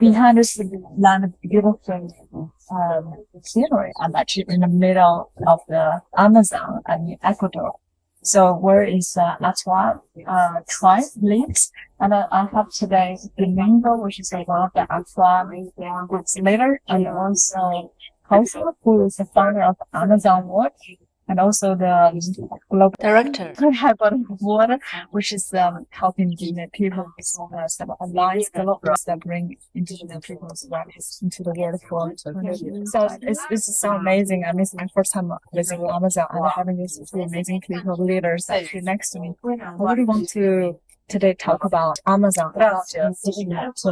behind this land, beautiful scenery. I'm actually in the middle of the Amazon and Ecuador. So where is Achuar Tribe lives, and I have today Domingo, which is one of the Achuar groups leader, and also Cunha, who is the founder of Amazon Work, and also the global Director. Headwater, which is helping indigenous people with some alliance developers that bring indigenous people's rights into the world for. So it's so amazing. I mean, it's my first time visiting Amazon and having these two amazing people leaders actually next to me. I really want to today talk about Amazon, indigenous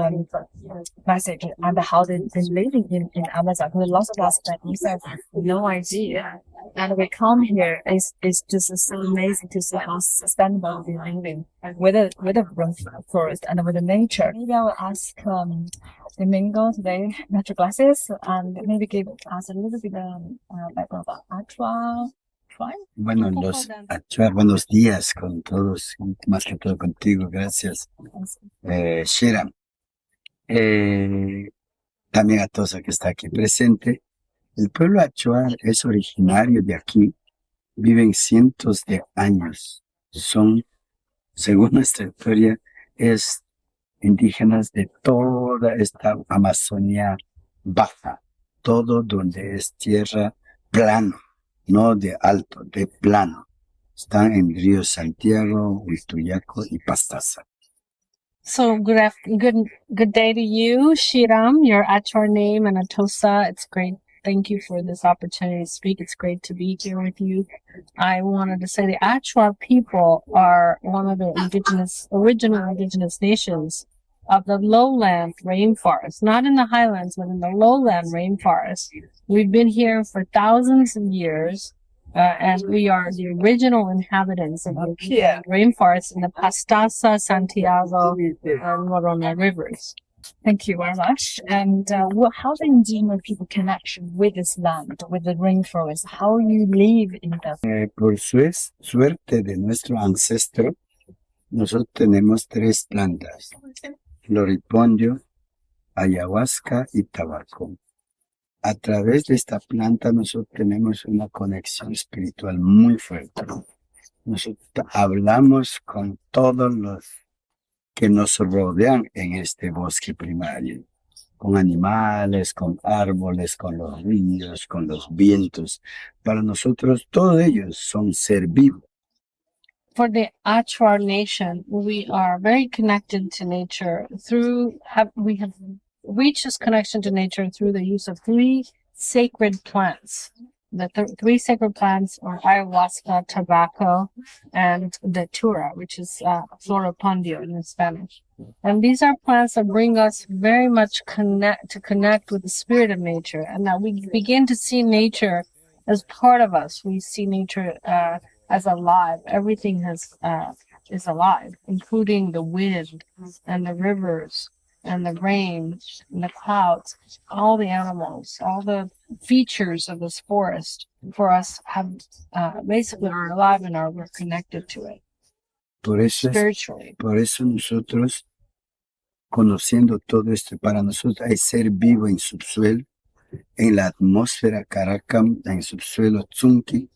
message, and how they're living in Amazon. Because lots of us that have no idea. And we come here, it's just so amazing to see how sustainable we're living with a rainforest and with the nature. Maybe I will ask Domingo today, natural glasses, and maybe give us a little bit background about Achuar Tribe. Bueno, los Achuar, buenos días con todos, más que todo contigo, gracias. Shira, también Atossa que está aquí presente. El pueblo Achuar es originario de aquí, viven cientos de años. Son, según nuestra historia, es indígenas de toda esta Amazonía baja, todo donde es tierra plano, no de alto, de plano. Están en río Santiago, Huituyaco y Pastaza. So good day to you, Shiram, your Achuar name, and Atossa. It's great. Thank you for this opportunity to speak. It's great to be here with you. I wanted to say the Achuar people are one of the original indigenous nations of the lowland rainforest, not in the highlands, but in the lowland rainforest. We've been here for thousands of years, and we are the original inhabitants of the rainforest in the Pastaza, Santiago, and Morona rivers. Thank you very much. And how the indigenous people connect with this land, with the rainforest? How you live in the... Por suerte de nuestro ancestro, nosotros tenemos 3 plantas: floripondio, ayahuasca y tabaco. A través de esta planta nosotros tenemos una conexión espiritual muy fuerte. Nosotros hablamos con todos los que nos rodean en este bosque primario, con animales, con árboles, con los ríos, con los vientos. Para nosotros, todos ellos son ser vivo. For the Achuar Nation, we are very connected to nature we have reached this connection to nature through the use of 3 sacred plants. The 3 sacred plants are ayahuasca, tobacco, and datura, which is floripondio in Spanish. And these are plants that bring us very much connect with the spirit of nature, and that we begin to see nature as part of us. We see nature as alive. Everything is alive, including the wind and the rivers and the rain and the clouds. All the animals, all the features of this forest for us have basically are alive and we're connected to it spiritually. Por eso nosotros, conociendo todo esto, para nosotros hay ser vivo en subsuelo, en la atmósfera Caracam, en subsuelo Tzunki,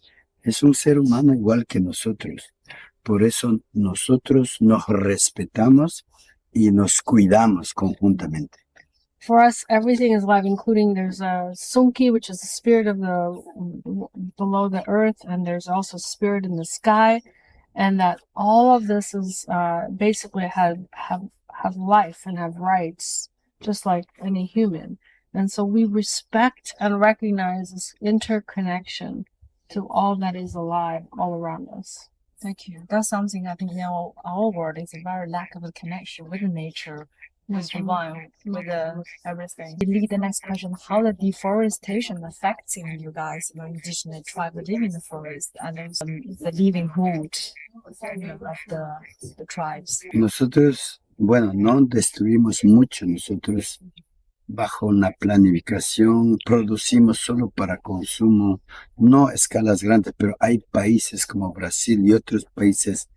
es un ser humano igual que nosotros. Por eso nosotros nos respetamos y nos cuidamos conjuntamente. For us, everything is alive, including there's a Sunki, which is the spirit of the below the earth, and there's also spirit in the sky, and that all of this is basically have life and have rights, just like any human. And so we respect and recognize this interconnection to all that is alive all around us. Thank you. That's something I think in our world is a very lack of a connection with nature, with divine, with everything. We lead the next question: how the deforestation affecting you guys, indigenous tribe living in the forest, and the livelihood of the tribes. Nosotros, bueno, no destruimos mucho. Nosotros, bajo una planificación, producimos solo para consumo, no a escalas grandes, pero hay países como Brasil y otros países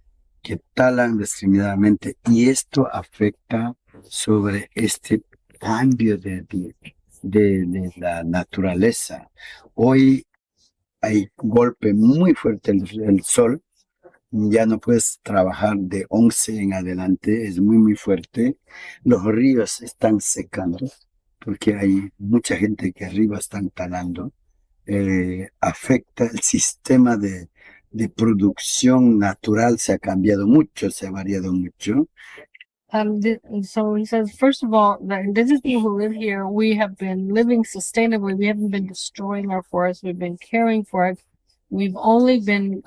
que talan indiscriminadamente, y esto afecta sobre este cambio de la naturaleza. Hoy hay golpe muy fuerte el sol, ya no puedes trabajar de 11 en adelante, es muy, muy fuerte. Los ríos están secando porque hay mucha gente que arriba están talando. Afecta el sistema de producción natural, se ha cambiado mucho, se ha variado mucho. So he says, first of all, the indigenous people who live here, we have been living sustainably. We haven't been destroying our forests. We've been caring for it. We've only been,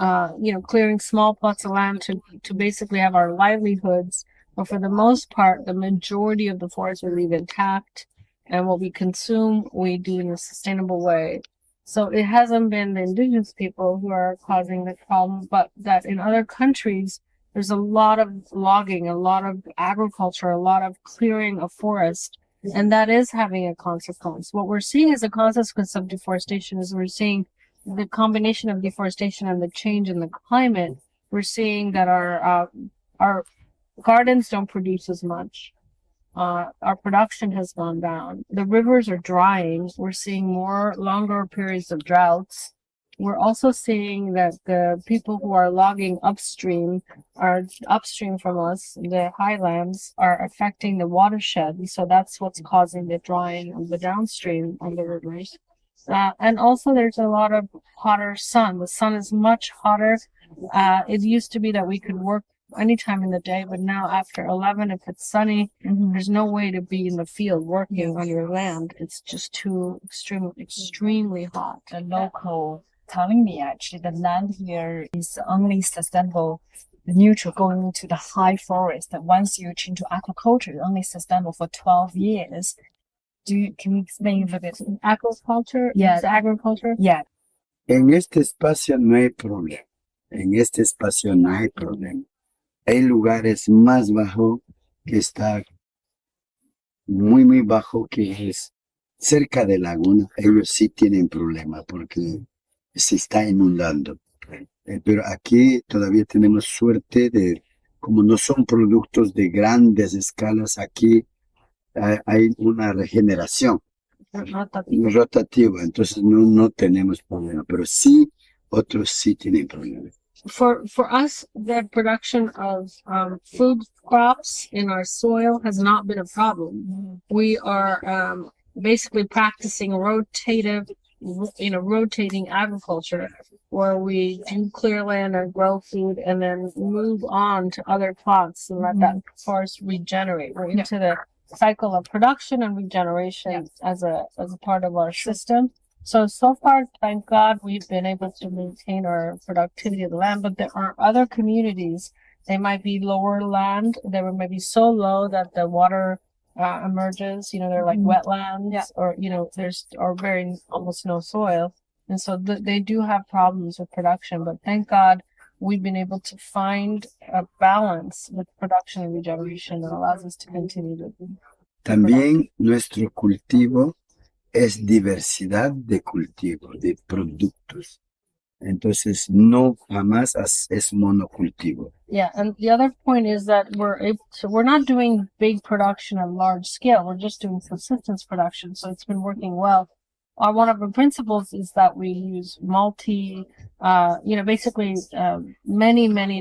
clearing small plots of land to basically have our livelihoods. But for the most part, the majority of the forest we leave intact, and what we consume, we do in a sustainable way. So it hasn't been the indigenous people who are causing the problem, but that in other countries, there's a lot of logging, a lot of agriculture, a lot of clearing of forest, and that is having a consequence. What we're seeing as a consequence of deforestation is we're seeing the combination of deforestation and the change in the climate. We're seeing that our gardens don't produce as much. Our production has gone down. The rivers are drying. We're seeing more longer periods of droughts. We're also seeing that the people who are logging upstream from us, the highlands, are affecting the watershed. So that's what's causing the drying of the downstream on the rivers. And also there's a lot of hotter sun. The sun is much hotter. It used to be that we could work anytime in the day, but now after 11, if it's sunny, there's no way to be in the field working on your land. It's just too extremely hot. The local telling me actually the land here is only sustainable, neutral going into the high forest. And once you change to aquaculture, it's only sustainable for 12 years. Can you explain a little bit? Aquaculture? Yeah. It's agriculture? Yeah. En este espacio no hay problema. En este espacio no hay problema. Hay lugares más bajo que está muy, muy bajo, que es cerca de laguna. Ellos sí tienen problema porque se está inundando. Pero aquí todavía tenemos suerte de, como no son productos de grandes escalas, aquí hay una regeneración rotativa, entonces no tenemos problema, pero sí, otros sí tienen problemas. For us, the production of food crops in our soil has not been a problem. We are basically practicing rotating agriculture, where we do clear land and grow food and then move on to other plots and let that forest regenerate. We're into the cycle of production and regeneration as a part of our system. So far, thank God, we've been able to maintain our productivity of the land, but there are other communities. They might be lower land. They might be so low that the water emerges, they're like wetlands, or, there's very almost no soil. And so they do have problems with production, but thank God we've been able to find a balance with production and regeneration that allows us to continue to. También nuestro cultivo es diversidad de cultivo, de productos. Entonces, no jamás es monocultivo. Yeah, and the other point is that we're not doing big production on large scale. We're just doing subsistence production, so it's been working well. One of our principles is that we use many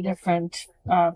different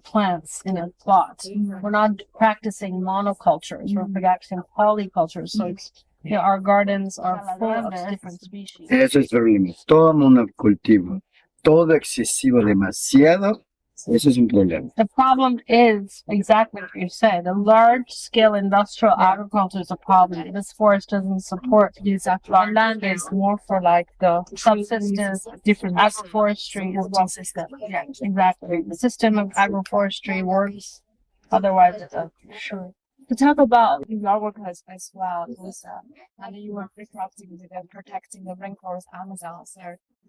plants in a plot. We're not practicing monocultures. We're practicing polycultures. So it's, our gardens are full of different species. Eso es problema. Todo monocultivo, todo excesivo, demasiado, eso es un problema. The problem is exactly what you said. The large-scale industrial agriculture is a problem. This forest doesn't support these. Our land is more for like the subsistence, different agroforestry system. Yeah, exactly. The system of agroforestry works. Otherwise, it's sure. To talk about your work as well, and you were protecting the rainforest Amazon. So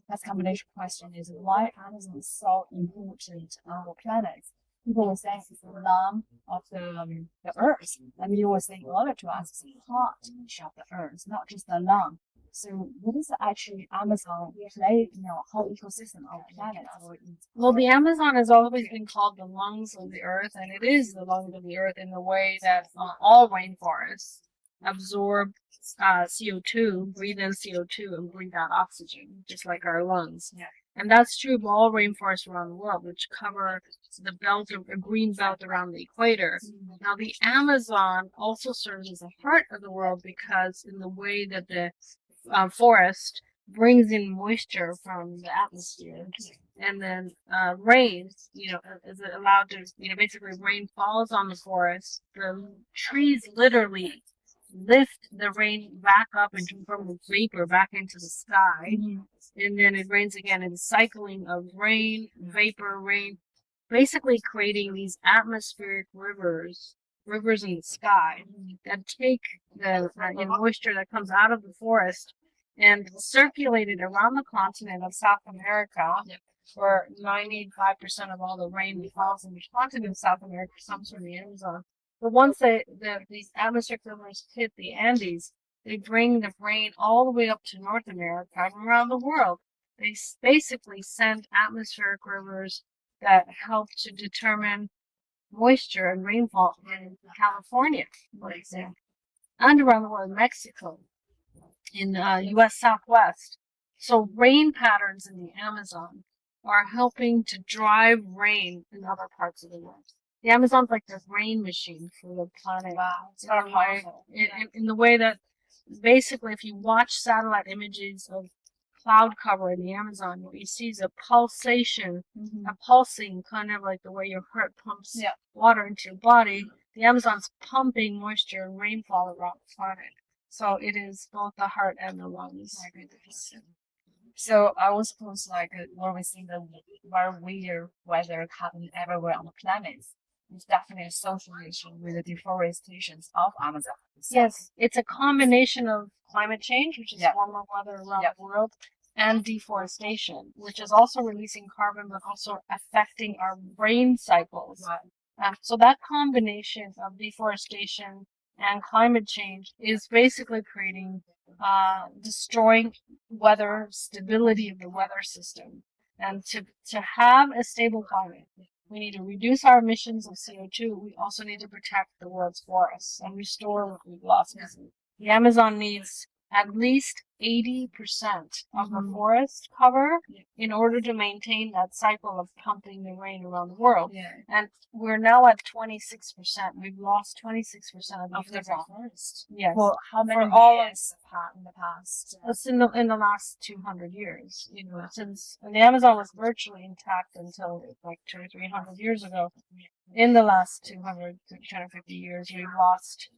that's combination question is why Amazon is so important on our planet. People will say it's the lung of the earth, and you will say in order to us it's the heart of the earth, not just the lung. So what is actually Amazon play in our whole ecosystem of the planet? Well, the Amazon has always been called the lungs of the earth, and it is the lungs of the earth in the way that all rainforests. absorb CO2, breathe in CO2, and breathe out oxygen, just like our lungs. Yeah. And that's true of all rainforests around the world, which cover the belt of a green belt around the equator. Now, the Amazon also serves as the heart of the world because in the way that the forest brings in moisture from the atmosphere, and then rain, is allowed to, basically rain falls on the forest. The trees literally lift the rain back up from the vapor back into the sky, and then it rains again. And cycling of rain, vapor, rain, basically creating these atmospheric rivers in the sky that take the moisture that comes out of the forest and circulate it around the continent of South America, where 95% of all the rain that falls in the continent of South America comes from the Amazon. But once these atmospheric rivers hit the Andes, they bring the rain all the way up to North America and around the world. They basically send atmospheric rivers that help to determine moisture and rainfall in California, for example, and around the world, Mexico, in U.S. Southwest. So rain patterns in the Amazon are helping to drive rain in other parts of the world. The Amazon's like this rain machine for the planet. Wow. In the way that basically, if you watch satellite images of cloud cover in the Amazon, what you see is a pulsation, a pulsing, kind of like the way your heart pumps water into your body. The Amazon's pumping moisture and rainfall around the planet. So it is both the heart and the lungs. So I was suppose where we see the very weird weather happening everywhere on the planet. It's definitely association with the deforestation of Amazon. Yes, it's a combination of climate change, which is warmer weather around the world, and deforestation, which is also releasing carbon, but also affecting our rain cycles. So that combination of deforestation and climate change is basically creating, destroying weather, stability of the weather system. And to have a stable climate, we need to reduce our emissions of CO2. We also need to protect the world's forests and restore what we've lost. The Amazon needs at least 80% of the forest cover in order to maintain that cycle of pumping the rain around the world. And we're now at 26%. We've lost 26% of the forest. Yes. For how many years in the past? It's in the last 200 years. Since the Amazon was virtually intact until like 200 or 300 years ago. In the last 250 years, we've lost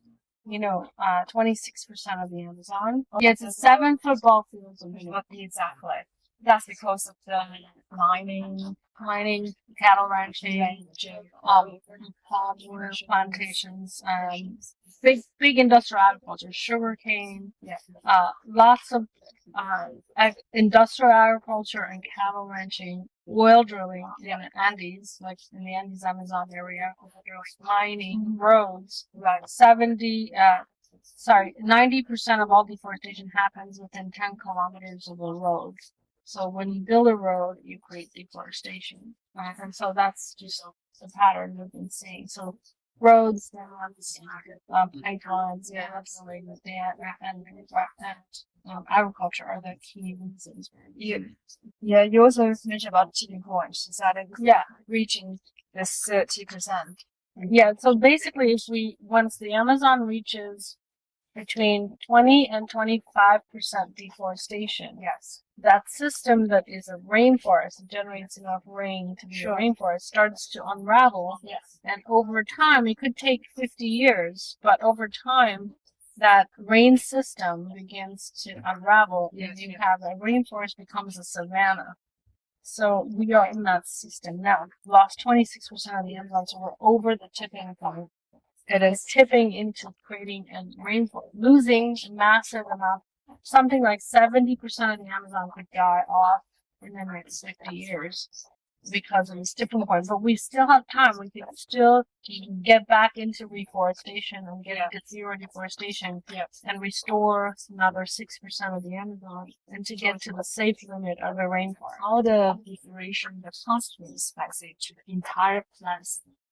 26% of the Amazon. It's a 7 football fields of Exactly. That's because of the mining, cattle ranching, palm oil plantations, big industrial agriculture, sugarcane, lots of industrial agriculture and cattle ranching, oil drilling in the Andes, like in the Andes Amazon area, mining, roads, 90% of all deforestation happens within 10 kilometers of the roads. So when you build a road, you create deforestation. And so that's just the pattern we've been seeing. So roads, pipelines, and agriculture are the key reasons. You also mentioned about tipping point. Is that reaching the 30%? So basically, once the Amazon reaches between 20 and 25% deforestation, that system that is a rainforest, that generates enough rain to be a rainforest, starts to unravel. And over time, it could take 50 years, but over time, that rain system begins to unravel, and you have a rainforest becomes a savanna. So we are in that system now. We've lost 26% of the Amazon, so we're over the tipping point. It is tipping into creating a rainforest, losing a massive amount. Something like 70% of the Amazon could die off in the next 50 years because of this tipping point. But we still have time. We can still get back into reforestation and get into zero deforestation and restore another 6% of the Amazon and to get to the safe limit of the rainforest. All the deforestation, the consequence, to the entire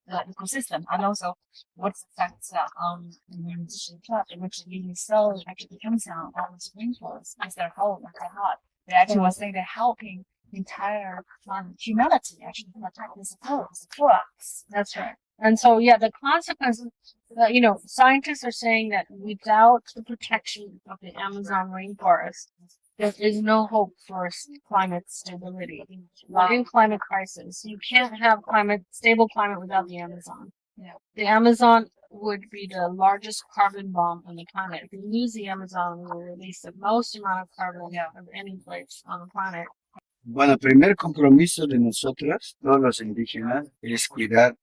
the ecosystem, and also what's affects indigenous tribe, which really so actually comes down on this rainforest as their whole, like their heart. They actually was saying they're helping the entire humanity actually protect this forest for us. That's right. And so, yeah, the consequences, scientists are saying that without the protection of the Amazon rainforest, there is no hope for climate stability. We're in climate crisis. You can't have stable climate without the Amazon. Yeah. The Amazon would be the largest carbon bomb on the planet. If we lose the Amazon, we will release the most amount of carbon of any place on the planet. Bueno, el primer compromiso de nosotros, todos los indígenas, es cuidar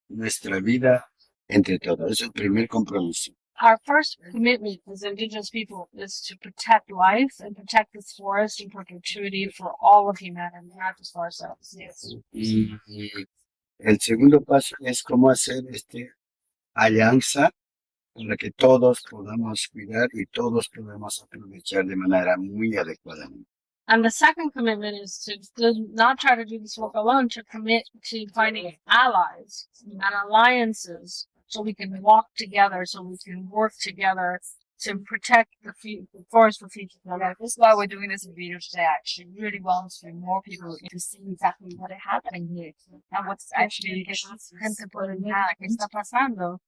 nuestra vida entre todos. Es el primer compromiso. Our first commitment as indigenous people is to protect life and protect this forest in perpetuity for all of humanity, not just for ourselves. Yes. Y el segundo paso es cómo hacer alianza para que todos podamos cuidar y todos podamos aprovechar de manera muy adecuada. And the second commitment is to not try to do this work alone, to commit to finding allies and alliances so we can walk together, so we can work together to protect the forest for future generations. This is why we're doing this video today. I actually really want to bring more people to see exactly what is happening here and what's actually está pasando.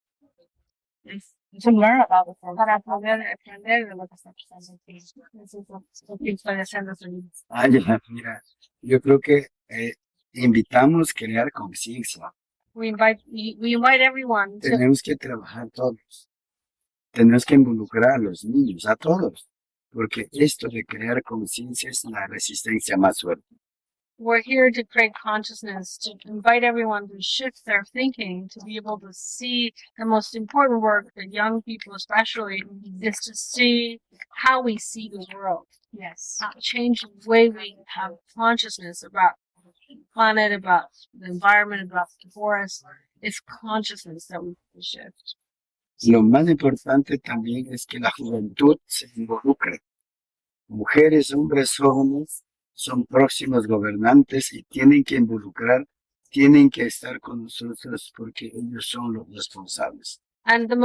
To learn about the forest. Para poder aprender de lo que está pasando aquí. Eso es lo que estoy haciendo. Mira, yo creo que invitamos a crear conciencia. We invite everyone. Tenemos que trabajar todos. Tenemos que involucrar a los niños, a todos, porque esto de crear conciencia es la resistencia más fuerte. We're here to create consciousness, to invite everyone to shift their thinking, to be able to see the most important work for young people especially is to see how we see the world. Yes. Change the way we have consciousness about the planet, about the environment, about the forest. It's consciousness that we have to shift. Lo más importante también es que la juventud se involucre. Mujeres, hombres, jóvenes son próximos gobernantes y tienen que involucrar, tienen que estar con nosotros porque ellos son los responsables. And the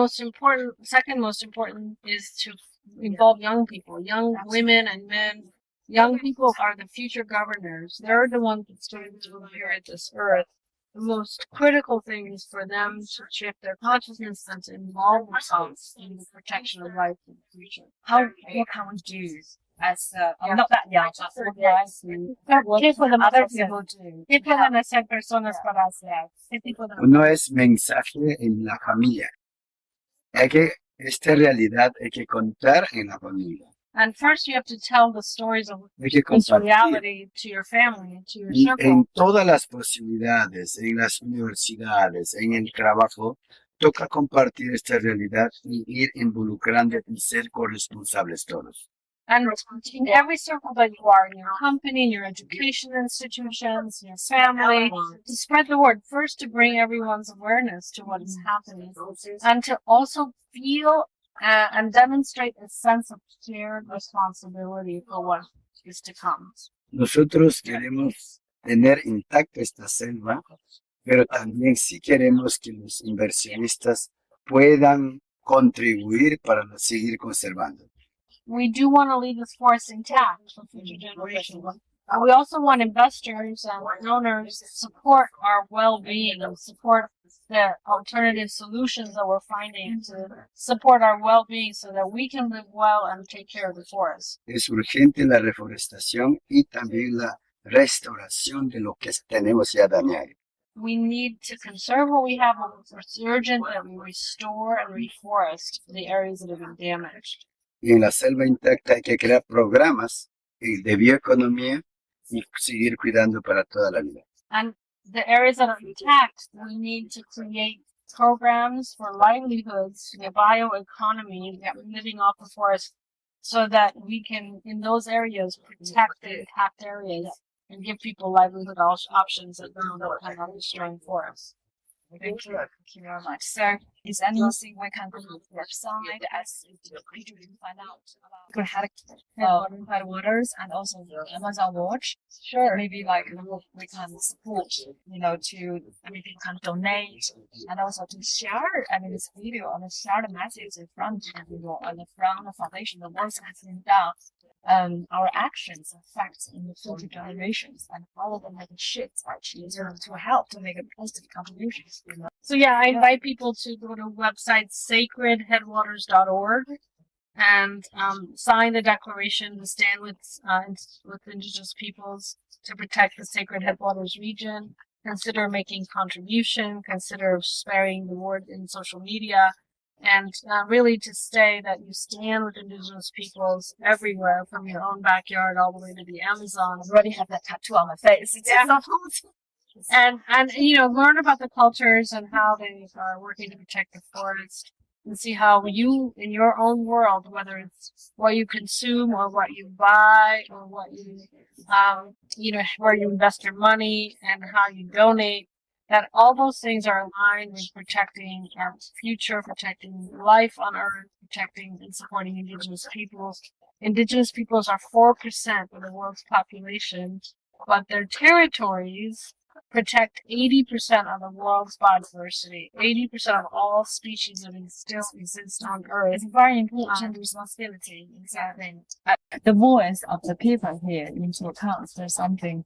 second most important is to involve young people, young women and men. Young people are the future governors. They're the ones that's going to inherit this earth. The most critical thing is for them to shift their consciousness and to involve themselves in the protection of life in the future. What can we do as I'm not that young, ¿Qué podemos other hacer? people do? ¿Qué pueden hacer personas para hacer? ¿Qué tipo de... Uno es mensaje en la familia. Esta realidad hay que contar en la familia. And first you have to tell the stories of Hay que this compartir. reality to your family, to your Y circle. en todas las posibilidades, en las universidades, en el trabajo, toca compartir esta realidad y ir involucrando y ser corresponsables todos. And in every circle that you are, in your company, in your education institutions, in your family, to spread the word. First, to bring everyone's awareness to what is happening, and to also feel and demonstrate a sense of shared responsibility for what is to come. Nosotros queremos tener intacta esta selva, pero también sí queremos que los inversionistas puedan contribuir para seguir conservando. We do want to leave this forest intact for future generations. We also want investors and owners to support our well-being and support the alternative solutions that we're finding to support our well-being so that we can live well and take care of the forest. Es urgente la reforestación y también la restauración de lo que tenemos ya dañado. We need to conserve what we have, but it's urgent that we restore and reforest the areas that have been damaged. Y en la selva intacta hay que crear programas de bioeconomía y seguir cuidando para toda la vida. And the areas that are intact, we need to create programs for livelihoods, the bioeconomy, living off the forest, so that we can, in those areas, protect the intact areas and give people livelihood options that don't depend on destroying forests. Thank you very much. So, is anything we can go to the website as to find out about headwaters and also the Amazon Watch? Sure. Maybe like we can support, to maybe we can donate and also to share. This video and share the message from the and from the foundation. The work has been done. Our actions affect in the future generations and how they make shifts actually to help to make a positive contribution. So yeah, I invite people to go to website sacredheadwaters.org and sign the declaration to stand with indigenous peoples to protect the sacred headwaters region. Consider making contribution. Consider sparing the word in social media. And really to say that you stand with indigenous peoples everywhere, from your own backyard all the way to the Amazon. I already have that tattoo on my face. And learn about the cultures and how they are working to protect the forest, and see how you, in your own world, whether it's what you consume or what you buy or what you, where you invest your money and how you donate, that all those things are aligned with protecting our future, protecting life on Earth, protecting and supporting indigenous peoples. Indigenous peoples are 4% of the world's population, but their territories protect 80% of the world's biodiversity, 80% of all species that still exist on Earth. It's very important responsibility. Exactly. The voice of the people here into account. There's something.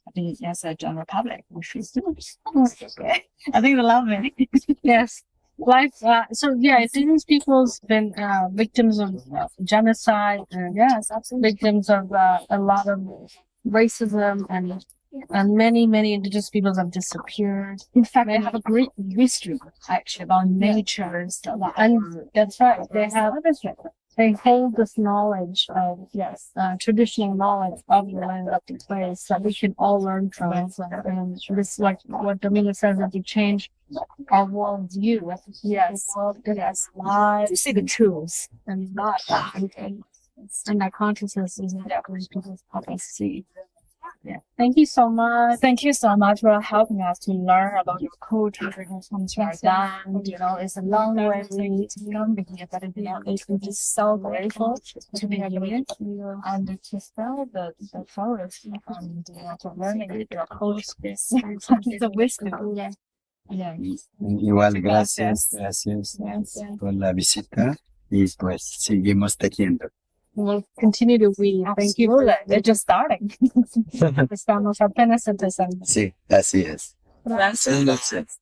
I think as a general public, we should do. I think they love it. Yes. Indigenous people's been victims of genocide and yes, absolutely. Victims of a lot of racism and many indigenous peoples have disappeared. In fact, they have a great history actually about nature and stuff. And that's right. They hold this knowledge of traditional knowledge of the land, of the place that we can all learn from. And this, like what Domingo says, that we change our world view. Yes, to see the truth and not and that consciousness is what people help us see. Yeah. Thank you so much. Thank you so much for helping us to learn about your culture and land. It's a long way to come here, but we're just so grateful to be here and to spell the forest and to learn your culture. It's a wisdom. Yeah. Igual, gracias por la visita y pues seguimos tejiendo. We'll continue to weave. Thank you. They're just starting. Estamos apenas empezando. Sí, así es. Gracias.